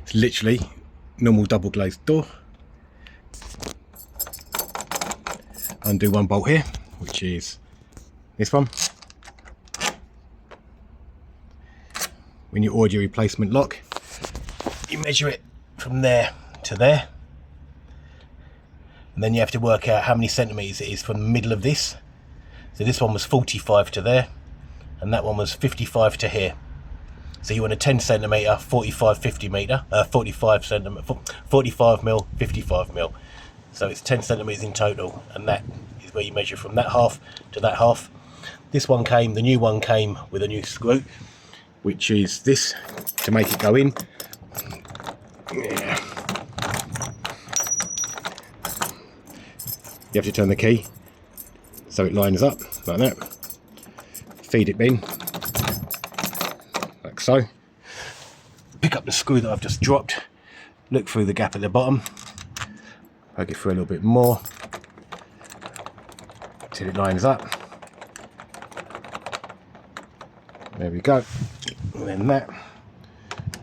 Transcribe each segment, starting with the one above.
It's literally normal double glazed door. Undo one bolt here, which is this one. When you order your replacement lock, you measure it from there to there, and then you have to work out how many centimeters it is from the middle of this. So this one was 45 to there, and that one was 55 to here. So you want a 10 centimeter, 45, 50 meter, 45 centimeter, 45 mil, 55 mil. So it's 10 centimeters in total, and that is where you measure from that half to that half. This one came, the new one came with a new screw, which is this to make it go in. Yeah. You have to turn the key so it lines up like that. Feed it in like so. Pick up the screw that I've just dropped, look through the gap at the bottom, poke it through a little bit more till it lines up. There we go. And then that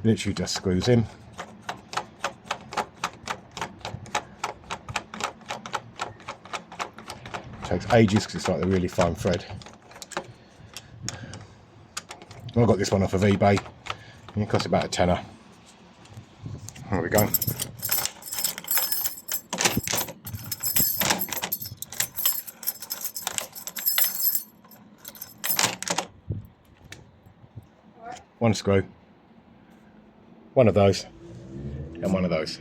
literally just screws in. Takes ages because it's like a really fine thread. I got this one off of eBay. It cost about a tenner. There we go. One screw, one of those, and one of those.